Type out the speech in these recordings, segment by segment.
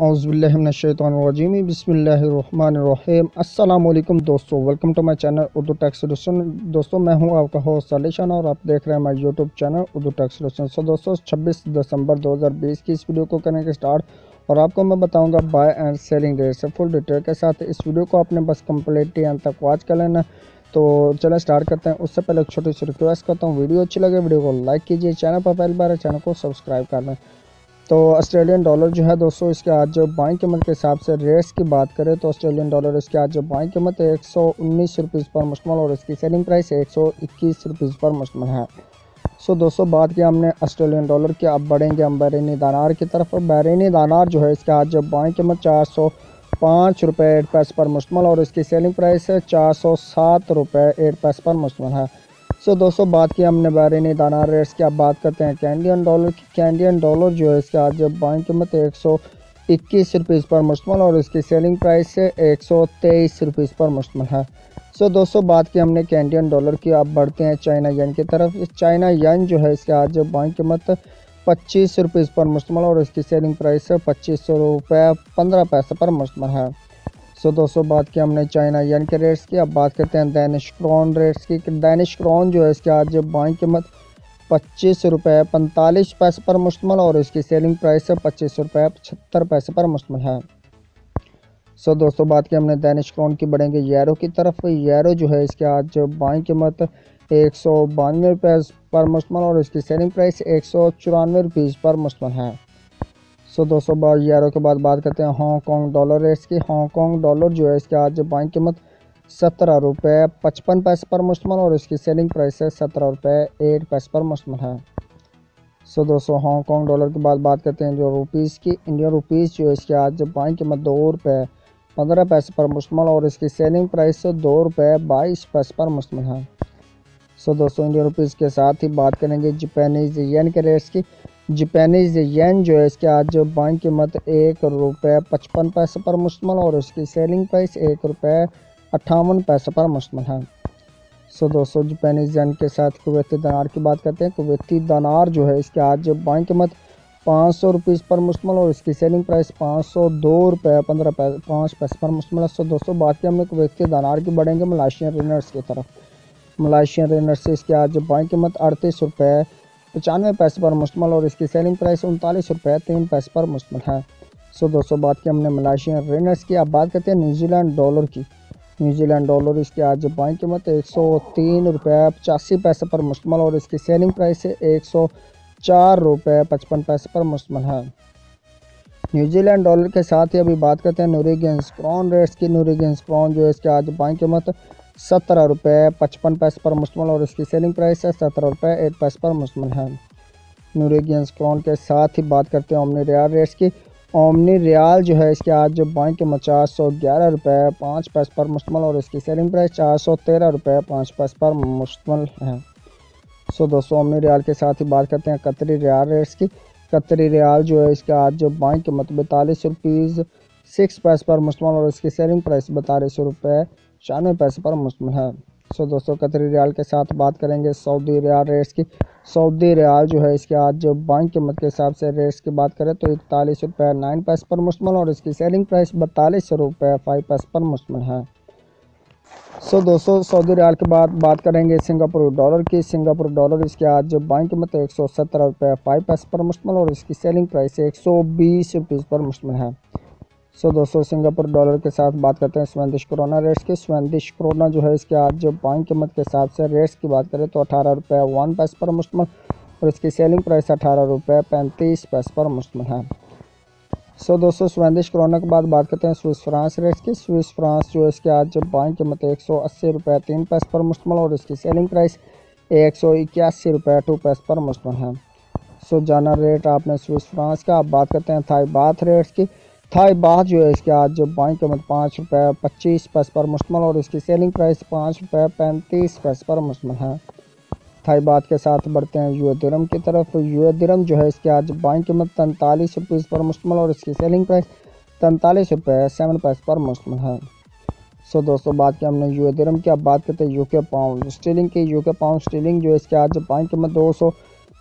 औज़ुबिल्लाहिमिनश्शैतानिर्रजीम बिस्मिल्लाहिर्रहमानिर्रहीम। अस्सलाम वालेकुम दोस्तों, welcome to my channel Urdu tech solution. दोस्तों मैं हूं आपका होस्ट सलीशन और आप देख रहे हैं हमारे YouTube channel Urdu tech solution. So दोस्तों 26 दिसंबर 2020 की इस वीडियो को करेंगे स्टार्ट और आपको मैं बताऊंगा बाय एंड सेलिंग रेट से फुल डिटेल के साथ। इस वीडियो को आपने बस कम्प्लीटली अंत तक वॉच कर लेना। तो चलें स्टार्ट करते हैं। उससे पहले एक छोटी सी रिक्वेस्ट करता हूँ, वीडियो अच्छी लगे वीडियो को लाइक कीजिए, चैनल पर पहली बार है चैनल को सब्सक्राइब कर लें। तो ऑस्ट्रेलियन डॉलर जो है दोस्तों, इसके आज जो बाइंग कीमत के हिसाब से रेट्स की बात करें तो ऑस्ट्रेलियन डॉलर इसके आज जो बाइंग कीमत है 119 रुपीज़ पर मुश्तमल और इसकी सेलिंग प्राइस 121 रुपीज़ पर मुश्तमल है। सो दोस्तों बात की हमने ऑस्ट्रेलियन डॉलर की, अब बढ़ेंगे हम बहरीनी दानार की तरफ। बहरीनी दानार जो है इसके आज जो बाइंग कीमत 405 रुपये 8 पैसे पर मुश्तमल और इसकी सेलिंग प्राइस है 407 रुपये 8 पैसे पर मुश्तमल है। सो दोस्तों बात की हमने बहरीनी दानार रेट्स की, अब बात करते हैं कैनेडियन डॉलर की। कैनेडियन डॉलर जो है इसके आज बाइंग कीमत 121 रुपीज़ पर मुश्तमल और इसकी सेलिंग प्राइस है 123 रुपीज़ पर मुश्तमल है। सो दोस्तों बात की हमने कैनेडियन डॉलर की, अब बढ़ते हैं चाइना येन की तरफ। इस चाइना येन जो है इसके आज बाइंग कीमत 25 रुपीज़ पर मुश्तमल और इसकी सेलिंग प्राइस है 2500 रुपये 15 पैसे पर मुश्तमल है। सो दोस्तों बात की हमने चाइना येन के रेट्स की, अब बात करते हैं दैनिश क्रोन रेट्स की। दैनिश क्रोन जो है इसके आज बाइंग कीमत 25 रुपये 45 पैसे पर मुश्तमल और इसकी सेलिंग प्राइस है 25 रुपये 75 पैसे पर मुश्तमल है। सो दोस्तों बात की हमने दैनिश क्रोन की, बढ़ेंगे यूरो की तरफ। यूरो जो है इसके आज बाइंग कीमत 192 रुपये पर मुश्तमल और इसकी सेलिंग प्राइस 194 रुपीज़ पर मुश्तमल है। सो दोस्तों बार यूरो के बाद बात करते हैं हांगकॉन्ग डॉलर रेट्स की। हांगकॉन्ग डॉलर जो है इसके आज बाइंग कीमत 17 रुपये 55 पैसे पर मुश्तमल और इसकी सेलिंग प्राइस है 17 रुपये 8 पैसे पर मुश्तमल है। सो दोस्तों हांगकॉन्ग डॉलर के बाद बात करते हैं जो रुपीज़ की। इंडियन रुपीज़ जो है इसके आज बाइंग कीमत 2 रुपये 15 पैसे पर मुश्तमल और इसकी सेलिंग प्राइस 2 रुपये 22 पैसे पर मुश्तमल है। सो दोस्तों इंडियन रुपीज़ के साथ ही बात करेंगे जापानीज़ येन के रेट्स की। जापानीज़ येन जो है इसके आज बाइंग कीमत 1 रुपये 55 पैसे पर मुश्तमल और उसकी सेलिंग प्राइस 1 रुपये 58 पैसे पर मुश्तमल है। सो दोस्तों जापानीज़ येन के साथ कुवैती दिनार की बात करते हैं। कुवैती दिनार जो है इसके आज बाइंग कीमत 500 रुपीज़ पर मुश्तमल और इसकी सेलिंग प्राइस 502 रुपये 5 पैसे पर मुश्तमल है। सो दोस्तों बात की हमने कुवैती दिनार की, बढ़ेंगे मलेशियन रिनर्स की तरफ। मलेशियन रिनर्स से इसके आज बाइंग कीमत 38 रुपये 95 पैसे पर मुश्तमल और इसकी सेलिंग प्राइस 39 रुपये 3 पैसे पर मुश्तमल है। सो दोस्तों बात की हमने मलेशियन रिनर्स की, अब बात करते हैं न्यूजीलैंड डॉलर की। न्यूजीलैंड डॉलर इसके आज बाइंग कीमत 103 रुपये 85 पैसे पर मुश्तमल और इसकी सेलिंग प्राइस 104 रुपये 55 पैसे पर मुश्तमल है। न्यूजीलैंड डॉलर के साथ ही अभी बात करते हैं नॉर्वेजियन क्रोन रेट्स की। नॉर्वेजियन क्रोन जो है इसके आज बाइंग कीमत 17 रुपये 55 पैसे पर मुश्तमल और इसकी सेलिंग प्राइस है 17 रुपये 8 पैसे पर मुश्तमल है। नॉर्वेजियन क्रोन के साथ ही बात करते हैं ओमनी रियाल रेट्स की। ओमनी रियाल जो है इसके आज बाइंग कीमत 411 रुपये 5 पैसे पर मुश्तमल और इसकी सेलिंग प्राइस 413 रुपये 5 पैसे पर मुश्तमल है। सो दोस्तों ओमनी रियाल के साथ ही बात करते हैं कतरी रियाल रेट्स की। कतरी रियाल जो है इसका आज बाइंग कीमत 42 रुपीज़ 6 पैसे पर मुश्तमल और इसकी सेलिंग प्राइस 42 रुपये 96 पैसे पर मुश्तमल है। सो दोस्तों कतरी रियाल के साथ बात करेंगे सऊदी रियाल रेट्स की। सऊदी रियाल जो है इसके आज जो बाइंग कीमत के हिसाब से रेट्स की बात करें तो 41 रुपये 9 पैसे पर मुश्तमल और इसकी सेलिंग प्राइस 42 रुपये 5 पैसे पर मुश्तमल है। सो दोस्तों सऊदी रियाल के बाद बात करेंगे सिंगापुर डॉलर की। सिंगापुर डॉलर इसके आज जो बाइंग कीमत 117 रुपये 5 पैसे पर मुश्तमल और इसकी सेलिंग प्राइस 120 रुपीज़ पर मुश्तमल है। सो दोस्तों सिंगापुर डॉलर के साथ बात करते हैं स्वेदिश क्रोना रेट्स की। स्वेदिश क्रोना जो है इसके आज जो बाइंग कीमत के हिसाब से रेट्स की बात करें तो 18 रुपये 1 पैसे पर मुश्तमल और इसकी सेलिंग प्राइस 18 रुपये 35 पैसे पर मुश्तमल है। सो दोस्तों स्वेदिश क्रोना के बाद बात करते हैं स्विस फ्रांस रेट्स की। स्विस फ्रांस जो है इसके आज जो बाइंग कीमत 180 रुपये 3 पैसे पर मुश्तमल और इसकी सेलिंग प्राइस 181 रुपये 2 पैसे पर मुश्तमल है। सो जाना रेट आपने स्विस फ्रांस का। अब बात करते हैं थाई बाथ रेट्स की। थाई बाथ जो है इसके आज जो बाइंग कीमत 5 रुपये 25 पैसे पर मुश्तमल और इसकी सेलिंग प्राइस 5 रुपये 35 पैसे पर मुश्तमल है। थाई बात के साथ बढ़ते हैं यूएस दिरहम की तरफ। यूएस दिरहम जो है इसके आज बाइंग कीमत 43 रुपीज़ पर मुश्तमल और इसकी सेलिंग प्राइस 43 रुपये 7 पैसे पर मुश्तमल है। सो दोस्तों बात की हमने यूएस दिरहम की, अब बात करते हैं यूके पाउंड स्टीलिंग की। यूके पाउंड स्टीलिंग जो है इसके आज बाइंग कीमत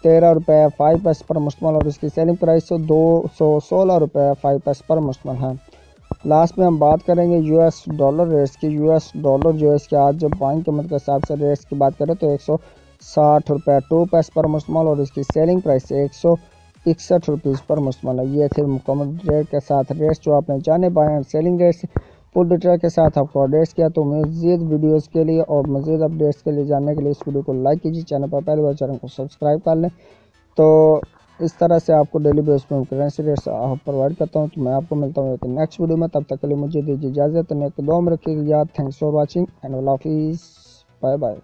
₹113.5 पर मुश्तमिल और इसकी सेलिंग प्राइस ₹216.5 पर मुश्तमिल है। लास्ट में हम बात करेंगे यूएस डॉलर रेट्स की। यूएस डॉलर जो है इसके आज जब बाइंग कीमत के हिसाब से रेट्स की बात करें तो ₹160.2 पर मुश्तमिल और इसकी सेलिंग प्राइस ₹161 पर मुश्तमिल है। ये थे मुकम्मल रेट के साथ रेट्स जो आपने जाने buy and selling rates full detail के साथ आपको अपडेट्स किया। तो मज़ीद वीडियोस के लिए और मज़ीद अपडेट्स के लिए जानने के लिए इस वीडियो को लाइक कीजिए, चैनल पर पहले बार चैनल को सब्सक्राइब कर लें। तो इस तरह से आपको डेली बेस पर करेंसी रेट्स प्रोवाइड करता हूँ। तो मैं आपको मिलता हूँ एक नेक्स्ट वीडियो में, तब तक के लिए मुझे दीजिए इजाज़त। नेक दुआ में रखिएगा याद। थैंक्स फॉर वॉचिंग एंड अल्लाह हाफिज़, बाय बाय।